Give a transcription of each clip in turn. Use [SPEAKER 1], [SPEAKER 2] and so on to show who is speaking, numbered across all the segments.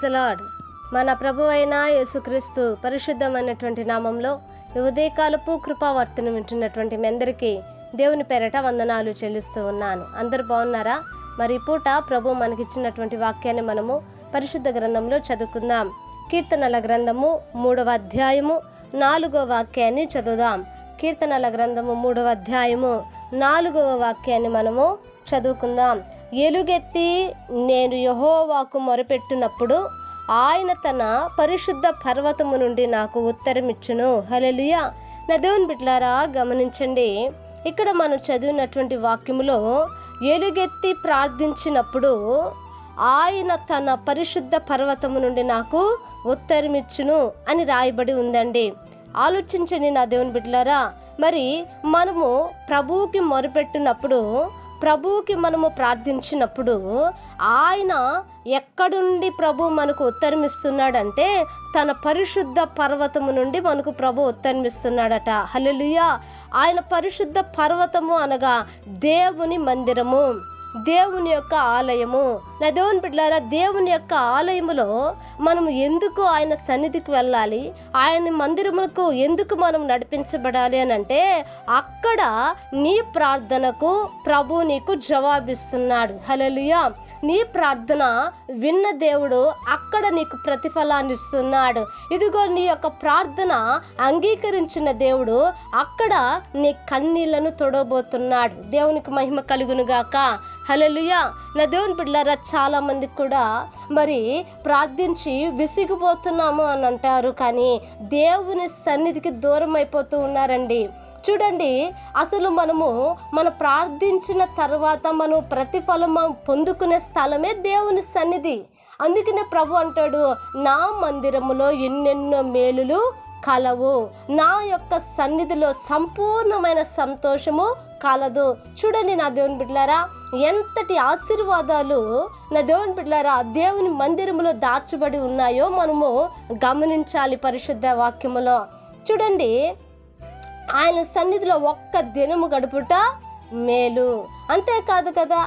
[SPEAKER 1] Praise the lord. మన ప్రభు అయిన యేసుక్రీస్తు పరిశుద్ధమైనటువంటి నామంలో ఈ ఉదయకాలపు కృపావర్తను వింటున్నటువంటి మీ అందరికీ దేవుని పేరట వందనాలు చెల్లిస్తూ ఉన్నాను. అందరూ బాగున్నారా? మరి పూట ప్రభు మనకిచ్చినటువంటి వాక్యాన్ని మనము పరిశుద్ధ గ్రంథంలో చదువుకుందాం. కీర్తనల గ్రంథము 3వ అధ్యాయము 4వ వాక్యాన్ని చదువుదాం. కీర్తనల గ్రంథము 3వ అధ్యాయము 4వ వాక్యాన్ని మనము చదువుకుందాం. ఎలుగెత్తి నేను యెహోవాకు మొరపెట్టినప్పుడు ఆయన తన పరిశుద్ధ పర్వతము నుండి నాకు ఉత్తరమిచ్చును. హల్లెలూయా. నా దేవుని బిడ్డలారా, గమనించండి, ఇక్కడ మనం చదివినటువంటి వాక్యములో ఎలుగెత్తి ప్రార్థించినప్పుడు ఆయన తన పరిశుద్ధ పర్వతము నుండి నాకు ఉత్తరమిచ్చును అని రాయబడి ఉందండి. ఆలోచించండి నా దేవుని బిడ్డలారా, మరి మనము ప్రభువుకి మొరపెట్టినప్పుడు, ప్రభువుకి మనము ప్రార్థించినప్పుడు ఆయన ఎక్కడుండి ప్రభు మనకు ఉత్తరమిస్తున్నాడంటే తన పరిశుద్ధ పర్వతము నుండి మనకు ప్రభు ఉత్తరమిస్తున్నాడట. హల్లెలూయా. ఆయన పరిశుద్ధ పర్వతము అనగా దేవుని మందిరము, దేవుని యొక్క ఆలయము. నా దేవుని బిడ్డలారా, దేవుని యొక్క ఆలయములో మనం ఎందుకు ఆయన సన్నిధికి వెళ్ళాలి, ఆయన మందిరములకు ఎందుకు మనం నడిపించబడాలి అని అంటే అక్కడ నీ ప్రార్థనకు ప్రభు నీకు జవాబిస్తున్నాడు. హల్లెలూయా. నీ ప్రార్థన విన్న దేవుడు అక్కడ నీకు ప్రతిఫలాన్ని ఇస్తున్నాడు. ఇదిగో నీ యొక్క ప్రార్థన అంగీకరించిన దేవుడు అక్కడ నీ కన్నీళ్లను తొడబోతున్నాడు. దేవునికి మహిమ కలుగునుగాక. హల్లెలూయా. నా దేవుని బిడ్డలారా, చాలా మందికి కూడా మరి ప్రార్థించి విసిగిపోతున్నాము అని అంటారు, కానీ దేవుని సన్నిధికి దూరం అయిపోతూ ఉన్నారండి. చూడండి, అసలు మన ప్రార్థించిన తర్వాత మనం ప్రతిఫలం పొందుకునే స్థలమే దేవుని సన్నిధి. అందుకనే ప్రభు అంటాడు, నా మందిరములో ఎన్నెన్నో మేలులు కలవు, నా యొక్క సన్నిధిలో సంపూర్ణమైన సంతోషము కలదు. చూడండి నా దేవుని బిడ్డలారా, ఎంతటి ఆశీర్వాదాలు నా దేవుని బిడ్డలారా దేవుని మందిరములో దాచబడి ఉన్నాయో మనము గమనించాలి. పరిశుద్ధ వాక్యములో చూడండి, ఆయన సన్నిధిలో ఒక్క దినము గడుపుట మేలు. అంతేకాదు కదా,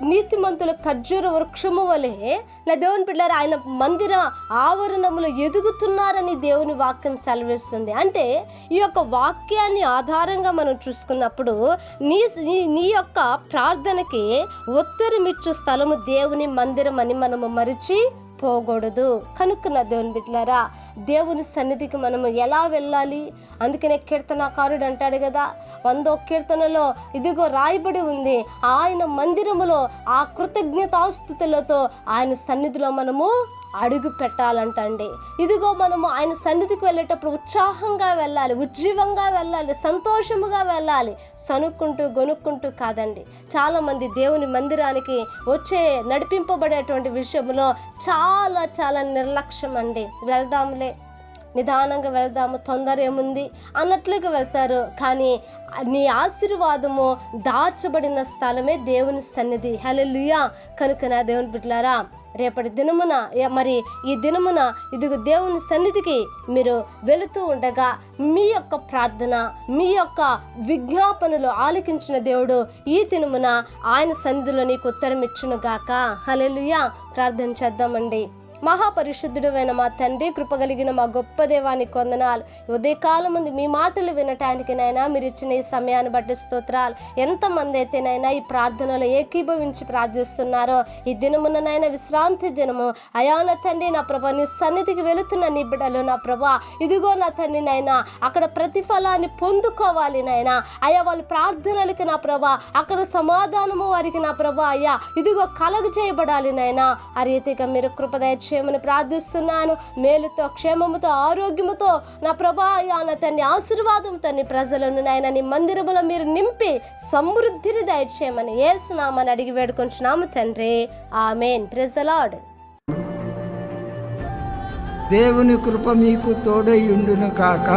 [SPEAKER 1] నీతిమంతుల ఖర్జూర వృక్షము వలె నా దేవుని బిడ్డలారా ఆయన మందిర ఆవరణములు ఎదుగుతున్నారని దేవుని వాక్యం సెలవిస్తుంది. అంటే ఈ యొక్క వాక్యాన్ని ఆధారంగా మనం చూసుకున్నప్పుడు నీ యొక్క ప్రార్థనకి ఉత్తరమిచ్చు స్థలము దేవుని మందిరం అని మనము మరిచి పోకూడదు. కనుక నా దేవుని బిడ్డలారా, దేవుని సన్నిధికి మనము ఎలా వెళ్ళాలి? అందుకనే కీర్తనాకారుడు అంటాడు కదా, 100వ కీర్తనలో ఇదిగో రాయబడి ఉంది, ఆయన మందిరములో ఆ కృతజ్ఞతాస్తుతులతో ఆయన సన్నిధిలో మనము అడుగు పెట్టాలంటండి. ఇదిగో మనము ఆయన సన్నిధికి వెళ్ళేటప్పుడు ఉత్సాహంగా వెళ్ళాలి, ఉజ్జీవంగా వెళ్ళాలి, సంతోషముగా వెళ్ళాలి, సనుక్కుంటూ గొనుక్కుంటూ కాదండి. చాలామంది దేవుని మందిరానికి నడిపింపబడేటువంటి విషయంలో చాలా నిర్లక్ష్యం అండి. వెళ్దాంలే, నిదానంగా వెళ్దాము, తొందర ఏముంది అన్నట్లుగా వెళ్తారు. కానీ నీ ఆశీర్వాదము దాచబడిన స్థలమే దేవుని సన్నిధి. హల్లెలూయా. కనుక నా దేవుని బిడ్డలారా, రేపటి దినమున మరి ఈ దినమున ఇదిగో దేవుని సన్నిధికి మీరు వెళుతూ ఉండగా మీ యొక్క ప్రార్థన, మీ యొక్క విజ్ఞాపనలు ఆలకించిన దేవుడు ఈ దినమున ఆయన సన్నిధిలో నీకు ఉత్తరం ఇచ్చునుగాక. హల్లెలూయా. ప్రార్థన చేద్దామండి. మహాపరిశుద్ధుడైన మా తండ్రి, కృపగలిగిన మా గొప్ప దేవానికి వందనాలు. ఉదయకాలం ముందు మీ మాటలు వినటానికి నైనా మీరు ఇచ్చిన ఈ సమయాన్ని బట్టి స్తోత్రాలు. ఎంతమంది అయితే నైనా ఈ ప్రార్థనలో ఏకీభవించి ప్రార్థిస్తున్నారో ఈ దినముననైనా విశ్రాంతి దినము అయా నా తండ్రి, నా ప్రభా నీ సన్నిధికి వెళుతున్న నీ బిడ్డలు నా ప్రభా ఇదిగో నా తండ్రి నైనా అక్కడ ప్రతిఫలాన్ని పొందుకోవాలి నైనా. అయ్యా వాళ్ళ ప్రార్థనలకి నా ప్రభా అక్కడ సమాధానము వారికి నా ప్రభా అయ్యా ఇదిగో కలుగ చేయబడాలి నైనా. ఆ రీతిగా మీరు కృపదయ క్షేమని ప్రార్థిస్తున్నాను. మేలుతో, క్షేమముతో, ఆరోగ్యముతో నా ప్రభా నా తండ్రి ఆశీర్వాదంతో నీ ప్రజలను నాయన నీ మందిరములో మీరు నింపి సమృద్ధిని దయచేయమని యేసు నామమున అడిగి వేడుకొంచున్నాము తండ్రి. ఆమేన్. Praise the Lord.
[SPEAKER 2] దేవుని కృప మీకు తోడై ఉండును కాక.